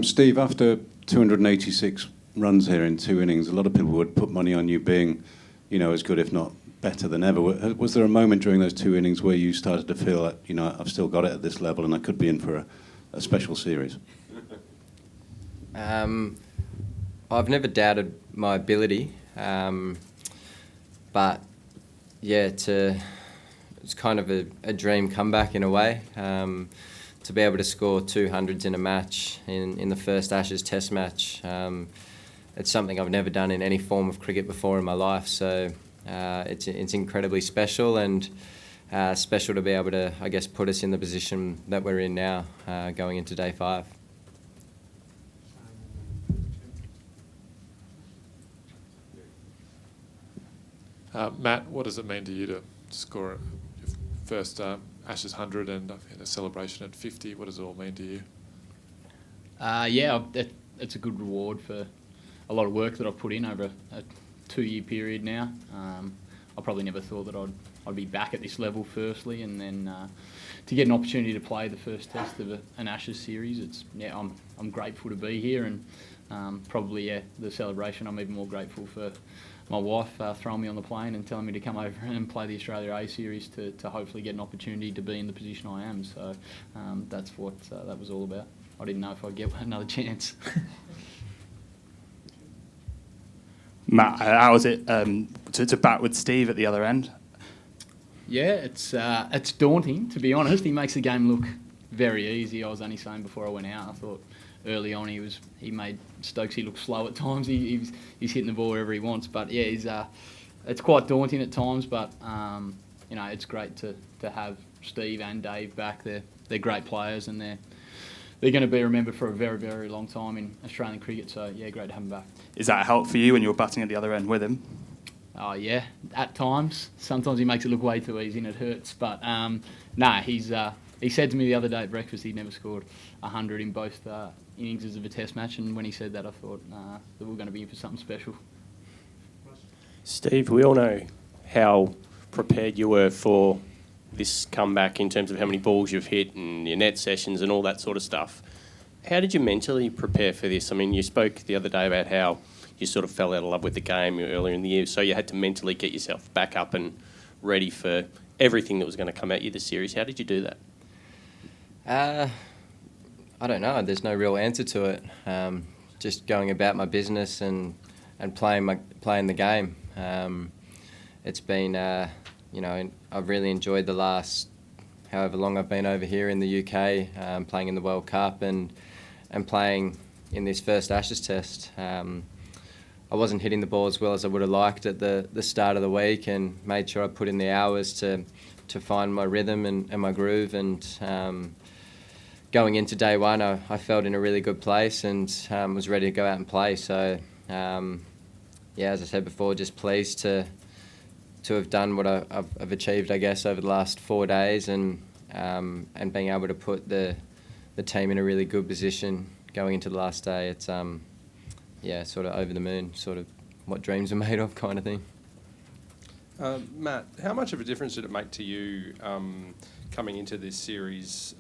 Steve, after 286 runs here in 2 innings, a lot of people would put money on you being, as good, if not better than ever. Was there a moment during those 2 innings where you started to feel that, I've still got it at this level and I could be in for a special series? I've never doubted my ability, but yeah, it's kind of a dream comeback in a way. To be able to score 200s in a match in the first Ashes Test match, it's something I've never done in any form of cricket before in my life. So it's incredibly special, and special to be able to, I guess, put us in the position that we're in now, going into day 5. Matt, what does it mean to you to score your first Ashes 100 and a celebration at 50? What does it all mean to you? It's a good reward for a lot of work that I've put in over a 2-year period now. I probably never thought that I'd be back at this level firstly, and then to get an opportunity to play the first test of an Ashes series, I'm grateful to be here, and probably the celebration, I'm even more grateful for my wife throwing me on the plane and telling me to come over and play the Australia A series to hopefully get an opportunity to be in the position I am. So that's what that was all about. I didn't know if I'd get another chance. Matt, how was it to bat with Steve at the other end? Yeah, it's daunting, to be honest. He makes the game look very easy. I was only saying before I went out, I thought early on he made Stokesy look slow at times. He's hitting the ball wherever he wants, but yeah, it's quite daunting at times. But it's great to have Steve and Dave back. They're great players, and they're going to be remembered for a very, very long time in Australian cricket. So yeah, great to have them back. Is that a help for you when you were batting at the other end with him? Oh yeah, at times. Sometimes he makes it look way too easy and it hurts. But he said to me the other day at breakfast he'd never scored 100 in both innings of a test match, and when he said that, I thought that we're going to be in for something special. Steve, we all know how prepared you were for this comeback in terms of how many balls you've hit and your net sessions and all that sort of stuff. How did you mentally prepare for this? I mean, you spoke the other day about how you sort of fell out of love with the game earlier in the year, so you had to mentally get yourself back up and ready for everything that was going to come at you this series. How did you do that? I don't know. There's no real answer to it. Just going about my business and playing the game. It's been, I've really enjoyed the last however long I've been over here in the UK, playing in the World Cup and playing in this first Ashes Test. I wasn't hitting the ball as well as I would have liked at the start of the week, and made sure I put in the hours to find my rhythm and my groove, and going into day 1, I felt in a really good place and was ready to go out and play. So, as I said before, just pleased to have done what I've achieved, I guess, over the last 4 days, and being able to put the team in a really good position going into the last day. It's sort of over the moon, sort of what dreams are made of kind of thing. Matt, how much of a difference did it make to you coming into this series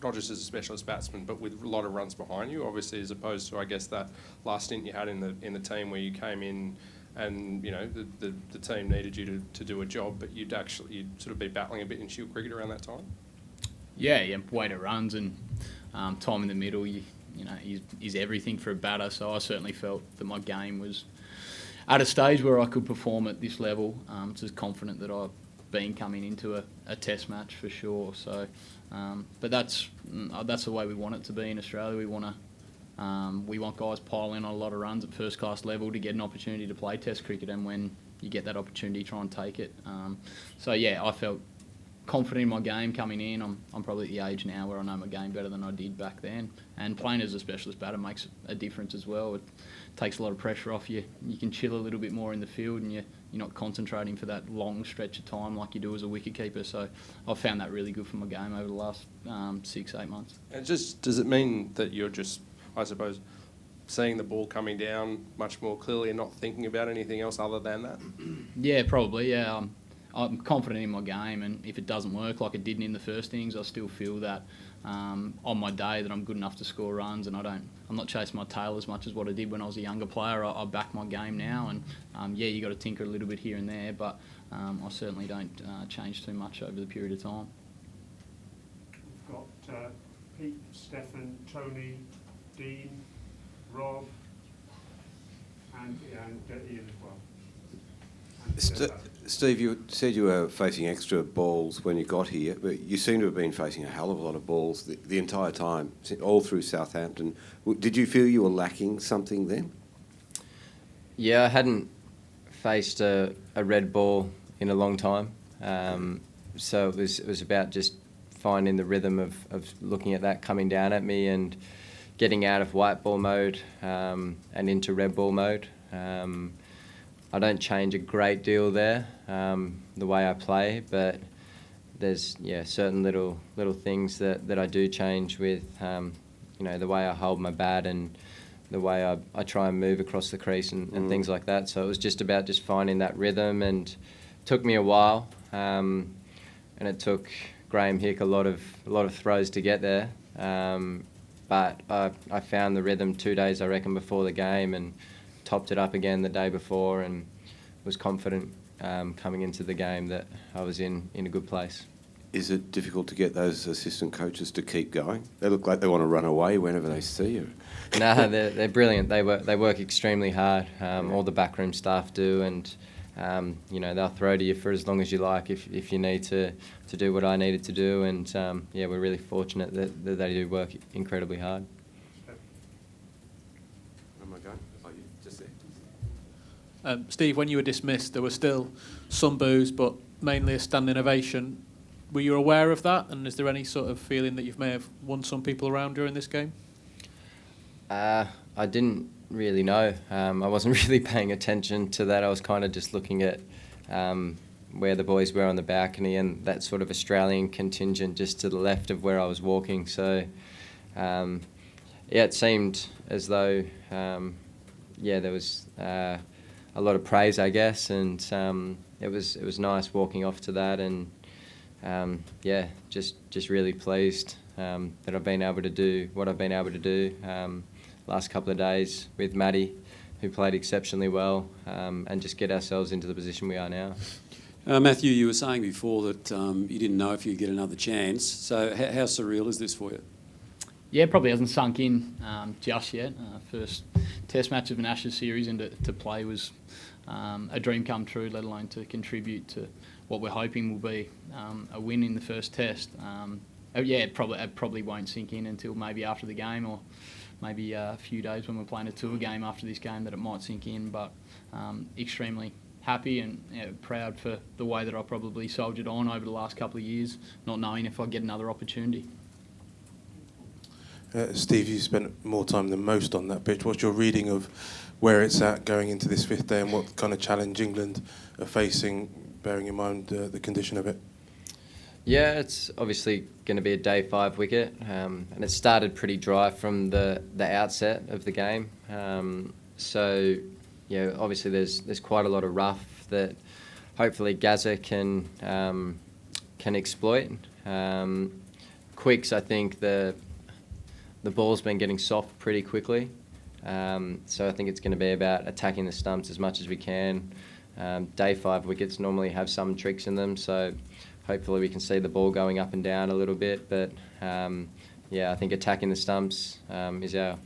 not just as a specialist batsman, but with a lot of runs behind you, obviously, as opposed to, I guess, that last stint you had in the team where you came in and the team needed you to do a job, but you'd sort of be battling a bit in Shield cricket around that time? Yeah, weight of runs and time in the middle, is everything for a batter. So I certainly felt that my game was at a stage where I could perform at this level. Just confident that I've been coming into a test match for sure. So, but that's the way we want it to be in Australia. We want guys piling on a lot of runs at first class level to get an opportunity to play test cricket, and when you get that opportunity, try and take it. I felt confident in my game coming in. I'm probably at the age now where I know my game better than I did back then, and playing as a specialist batter makes a difference as well. It takes a lot of pressure off you. You can chill a little bit more in the field, and you're not concentrating for that long stretch of time like you do as a wicketkeeper. So I've found that really good for my game over the last 6-8 months. And does it mean that you're just, I suppose, seeing the ball coming down much more clearly and not thinking about anything else other than that? Yeah, probably, yeah. I'm confident in my game, and if it doesn't work like it didn't in the first innings, I still feel that on my day that I'm good enough to score runs, and I'm not chasing my tail as much as what I did when I was a younger player. I back my game now, and yeah, you got to tinker a little bit here and there, but I certainly don't change too much over the period of time. We've got Pete, Stefan, Tony, Dean, Rob, and Ian as well. Steve, you said you were facing extra balls when you got here, but you seem to have been facing a hell of a lot of balls the entire time, all through Southampton. Did you feel you were lacking something then? Yeah, I hadn't faced a red ball in a long time, so it was about just finding the rhythm of looking at that coming down at me and getting out of white ball mode and into red ball mode. I don't change a great deal there, the way I play, but there's certain little things that I do change with, the way I hold my bat and the way I try and move across the crease and things like that. So it was just about just finding that rhythm, and it took me a while, and it took Graham Hick a lot of throws to get there. But I found the rhythm 2 days, I reckon, before the game, and topped it up again the day before, and was confident coming into the game that I was in a good place. Is it difficult to get those assistant coaches to keep going? They look like they want to run away whenever they see you. No, they're brilliant. They work extremely hard. All the backroom staff do, and they'll throw to you for as long as you like if you need to do what I needed to do. And we're really fortunate that they do work incredibly hard. Where am I going? Oh, you just there. Steve, when you were dismissed, there were still some boos, but mainly a standing ovation. Were you aware of that, and is there any sort of feeling that you may have won some people around during this game? I didn't really know. I wasn't really paying attention to that. I was kind of just looking at where the boys were on the balcony and that sort of Australian contingent just to the left of where I was walking. So, it seemed as though, there was a lot of praise, I guess, and it was nice walking off to that, and just really pleased that I've been able to do what I've been able to do last couple of days with Maddie, who played exceptionally well, and just get ourselves into the position we are now. Matthew, you were saying before that you didn't know if you'd get another chance. So how surreal is this for you? Yeah, probably hasn't sunk in just yet. First test match of an Ashes series, and to play was a dream come true, let alone to contribute to what we're hoping will be a win in the first test. It probably won't sink in until maybe after the game, or maybe a few days when we're playing a tour game after this game that it might sink in. But extremely happy and proud for the way that I probably soldiered on over the last couple of years, not knowing if I'd get another opportunity. Steve, you spent more time than most on that pitch. What's your reading of where it's at going into this fifth day, and what kind of challenge England are facing, bearing in mind the condition of it? Yeah, it's obviously going to be a day 5 wicket, and it started pretty dry from the outset of the game. So, obviously there's quite a lot of rough that hopefully Gaza can exploit. Quicks, I think the ball's been getting soft pretty quickly, so I think it's going to be about attacking the stumps as much as we can. Day 5 wickets normally have some tricks in them, so hopefully we can see the ball going up and down a little bit. But I think attacking the stumps is our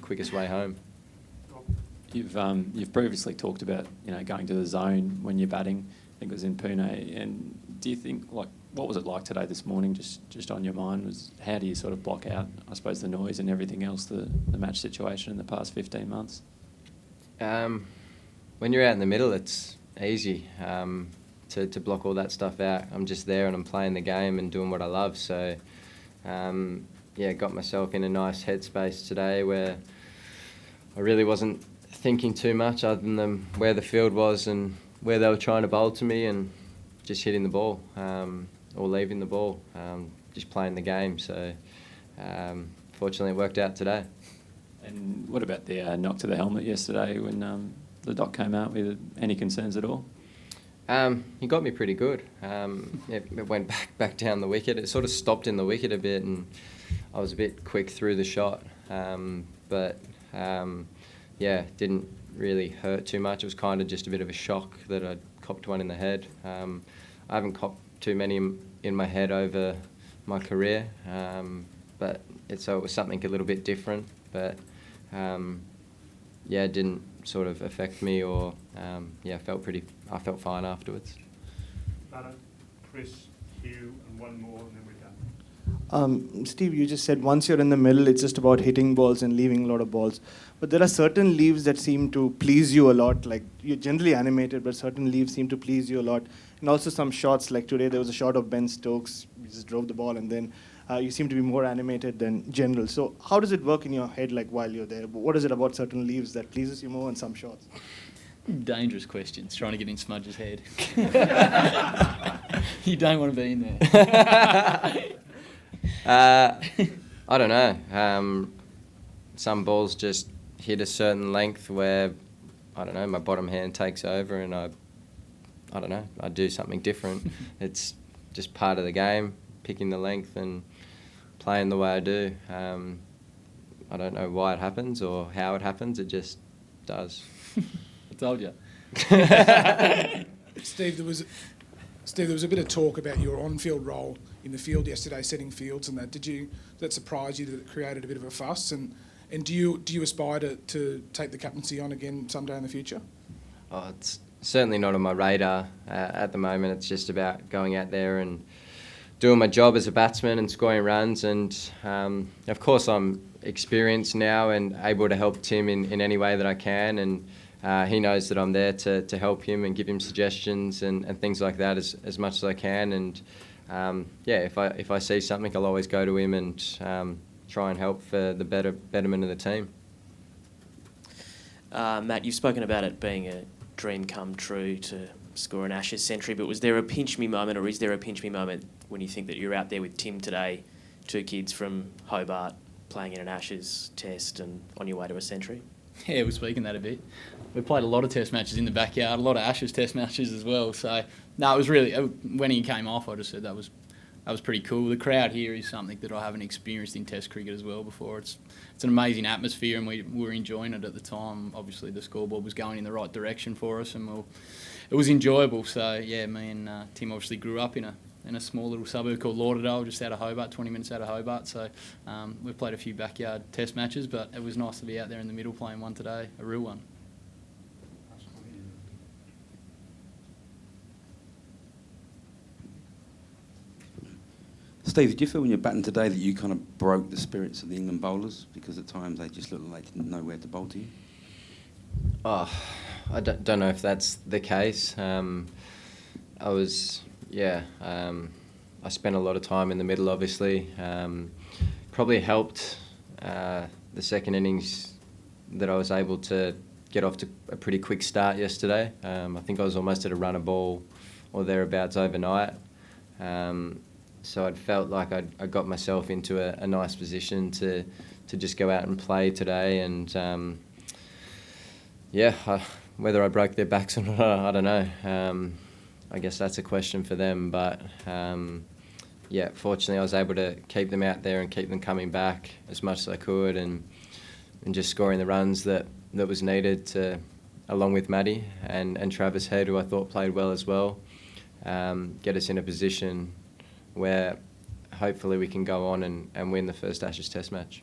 quickest way home. You've previously talked about going to the zone when you're batting. I think it was in Pune. And do you think what was it like today, this morning? Just on your mind was how do you sort of block out, I suppose, the noise and everything else, the match situation in the past 15 months? When you're out in the middle, it's easy to block all that stuff out. I'm just there and I'm playing the game and doing what I love. So got myself in a nice headspace today where I really wasn't thinking too much other than where the field was and where they were trying to bowl to me, and just hitting the ball or leaving the ball, just playing the game. So fortunately it worked out today. And what about the knock to the helmet yesterday when the doc came out with any concerns at all? He got me pretty good. It went back down the wicket. It sort of stopped in the wicket a bit, and I was a bit quick through the shot. Didn't really hurt too much. It was kind of just a bit of a shock that I copped one in the head. I haven't copped too many in my head over my career, so it was something a little bit different. But it didn't sort of affect me, or I felt fine afterwards. Chris, Hugh, and one more, and then we're done. Steve, you just said once you're in the middle, it's just about hitting balls and leaving a lot of balls. But there are certain leaves that seem to please you a lot. Like, you're generally animated, but certain leaves seem to please you a lot. And also some shots, like today there was a shot of Ben Stokes, you just drove the ball, and then you seem to be more animated than general. So how does it work in your head, like, while you're there? What is it about certain leaves that pleases you more in some shots? Dangerous questions, trying to get in Smudge's head. You don't want to be in there. I don't know. Some balls just hit a certain length where, I don't know, my bottom hand takes over, and I don't know, I do something different. It's just part of the game, picking the length and playing the way I do. I don't know why it happens or how it happens, it just does. I told you. Steve, there was a bit of talk about your on-field role in the field yesterday, setting fields and that. Did that surprise you that it created a bit of a fuss? And do you aspire to take the captaincy on again someday in the future? Oh, it's certainly not on my radar at the moment. It's just about going out there and doing my job as a batsman and scoring runs. And of course, I'm experienced now and able to help Tim in any way that I can. And he knows that I'm there to help him and give him suggestions and things like that as much as I can. And if I see something, I'll always go to him and try and help for the betterment of the team. Matt, you've spoken about it being a dream come true to score an Ashes century, but was there a pinch me moment, or is there a pinch me moment when you think that you're out there with Tim today, two kids from Hobart playing in an Ashes test and on your way to a century? Yeah, we're speaking that a bit. We played a lot of test matches in the backyard, a lot of Ashes test matches as well. So, no, it was really, when he came off, I just said that was pretty cool. The crowd here is something that I haven't experienced in Test cricket as well before. It's an amazing atmosphere, and we were enjoying it at the time. Obviously, the scoreboard was going in the right direction for us, and it was enjoyable. So, yeah, me and Tim obviously grew up in a small little suburb called Lauderdale, just out of Hobart, 20 minutes out of Hobart. So we've played a few backyard Test matches, but it was nice to be out there in the middle playing one today, a real one. Steve, did you feel when you're batting today that you kind of broke the spirits of the England bowlers, because at times they just looked like they didn't know where to bowl to you? Oh, I don't know if that's the case. I spent a lot of time in the middle, obviously. Probably helped the second innings that I was able to get off to a pretty quick start yesterday. I think I was almost at a run a ball or thereabouts overnight. So I'd felt like I got myself into a nice position to just go out and play today. And whether I broke their backs or not, I don't know. I guess that's a question for them. But fortunately I was able to keep them out there and keep them coming back as much as I could, and just scoring the runs that was needed to, along with Matty and Travis Head, who I thought played well as well, get us in a position where hopefully we can go on and win the first Ashes Test match.